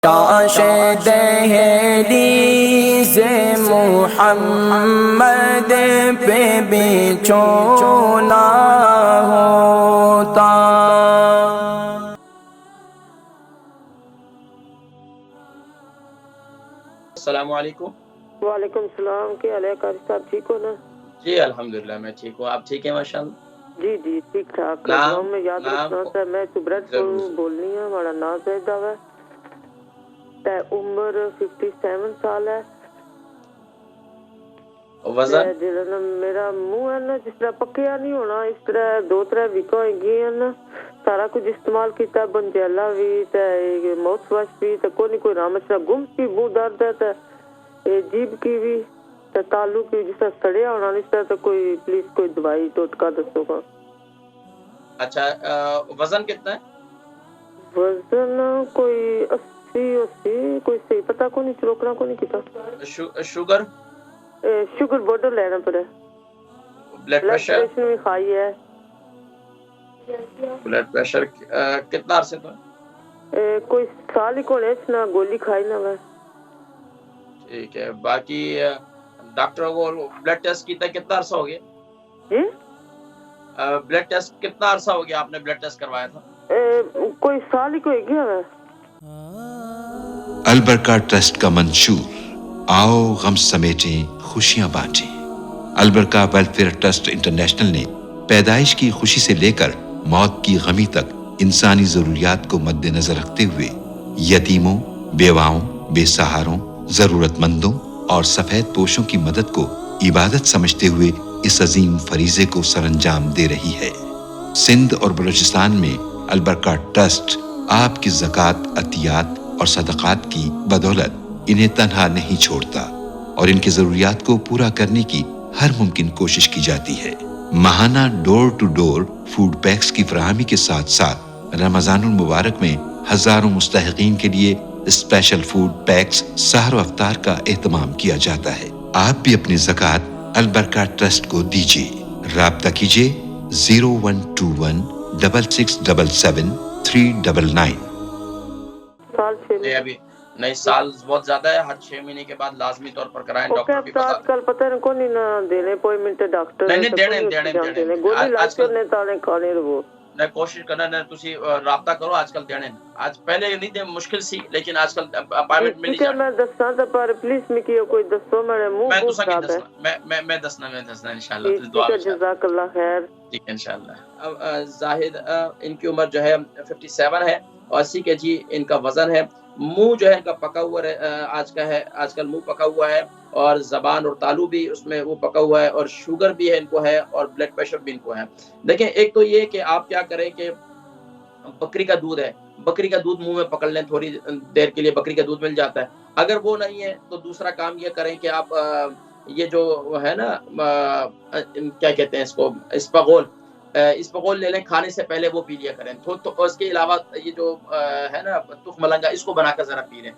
کاش دہلیز محمد پہ بچھونا ہوتا۔ السلام علیکم۔ وعلیکم السلام، کیا حال ہے قاری صاحب، ٹھیک ہو نا؟ جی الحمدللہ میں ٹھیک ہوں، آپ ٹھیک ہیں ماشاء اللہ؟ جی جی ٹھیک ٹھاک۔ نام نام میں یاد رکھنا ہوتا ہے، میں سبرت بولنی ہے، ہمارا نام زیدہ ہے، عمر 57 سال ہے۔ وزن میرا منہ ہے نا جس طرح پکیا نہیں ہونا، اس طرح 2-3 ویکاں ہوئی گئی ہیں نا، سارا کچھ استعمال کیتا، بنجیلا بھی ماؤتھ واش بھی، کوئی رام گم کی منہ درد ہے، جیب کی بھی تالو کی جس طرح سڑیا ہونا، اس طرح تو کوئی پلیز کوئی دوائی ٹوٹکا دسو گا۔ اچھا، وزن کتنا ہے؟ وزن کوئی 80 کوئی صحیح پتہ کو نہیں، چروکنا کو نہیں کیتا۔ شوگر شوگر بارڈر لینا پڑے۔ بلڈ پریشر بھی کھائی ہے۔ بلڈ پریشر کتنا عرصے تو ہے؟ کوئی سال ہی کونے نہ گولی کھائی نہ میں۔ ٹھیک ہے، باقی ڈاکٹروں کو بلڈ ٹیسٹ کیتا ہے، کتنا عرصہ ہو گیا؟ جی بلڈ ٹیسٹ کتنا عرصہ ہو گیا آپ نے بلڈ ٹیسٹ کروایا تھا؟ کوئی سال ہی کوئی گیا ہے۔ البرکہ ٹرسٹ کا منشور، آؤ غم سمیٹیں خوشیاں بانٹیں۔ البرکہ ویلفیئر ٹرسٹ انٹرنیشنل نے پیدائش کی خوشی سے لے کر موت کی غمی تک انسانی ضروریات کو مد نظر رکھتے ہوئے یتیموں، بیواؤں، بے سہاروں، ضرورت مندوں اور سفید پوشوں کی مدد کو عبادت سمجھتے ہوئے اس عظیم فریضے کو سر انجام دے رہی ہے۔ سندھ اور بلوچستان میں البرکہ ٹرسٹ آپ کی زکوٰۃ، عطیات اور صدقات کی بدولت انہیں تنہا نہیں چھوڑتا اور ان کی ضروریات کو پورا کرنے کی ہر ممکن کوشش کی جاتی ہے۔ ماہانہ ڈور ٹو ڈور فوڈ پیکس کی فراہمی کے ساتھ ساتھ رمضان المبارک میں ہزاروں مستحقین کے لیے اسپیشل فوڈ پیکس سحر و افطار کا اہتمام کیا جاتا ہے۔ آپ بھی اپنی زکوٰۃ البرکہ ٹرسٹ کو دیجیے۔ رابطہ کیجیے 01216677 399۔ ابھی نہیں، سال بہت زیادہ ہے، ہر 6 مہینے کے بعد لازمی طور پر کرائیں، ڈاکٹر بھی بتا آج کل پتہ نہیں کون نہ دینے اپوائنٹمنٹ ڈاکٹر نہیں دینے گولی لاج کرنے تانے کھانے وہ میں کوشش کرنا نہ تسی رابطہ کرو، آج کل دینے آج پہلے نہیں دے مشکل سی، لیکن آج کل اپائنٹمنٹ مل جائے۔ میں دسنا تے پر پلیز میں کیو کوئی دسو، میرے منہ میں بہت خراب ہے۔ میں دسنا انشاءاللہ دعا میں جزاک اللہ خیر۔ ٹھیک ہے انشاءاللہ۔ زاہد ان کی عمر جو ہے 57 ہے، 80 کے جی ان کا وزن ہے۔ منہ جو ہے ان کا پکا ہوا آج کل منہ پکا ہوا ہے، اور زبان اور تالو بھی اس میں وہ پکا ہوا ہے، اور شوگر بھی ہے ان کو ہے، اور بلڈ پریشر بھی ان کو ہے۔ دیکھیں، ایک تو یہ کہ آپ کیا کریں کہ بکری کا دودھ ہے، بکری کا دودھ منہ میں پکڑ لیں، تھوڑی دیر کے لیے بکری کا دودھ مل جاتا ہے۔ اگر وہ نہیں ہے تو دوسرا کام یہ کریں کہ آپ یہ جو ہے نا کیا کہتے ہیں اس کو، اسپغول لے لیں، کھانے سے پہلے وہ پی لیا کریں۔ تو اس کے علاوہ یہ جو ہے نا تخم ملنگا، اس کو بنا کر ذرا پی لیں۔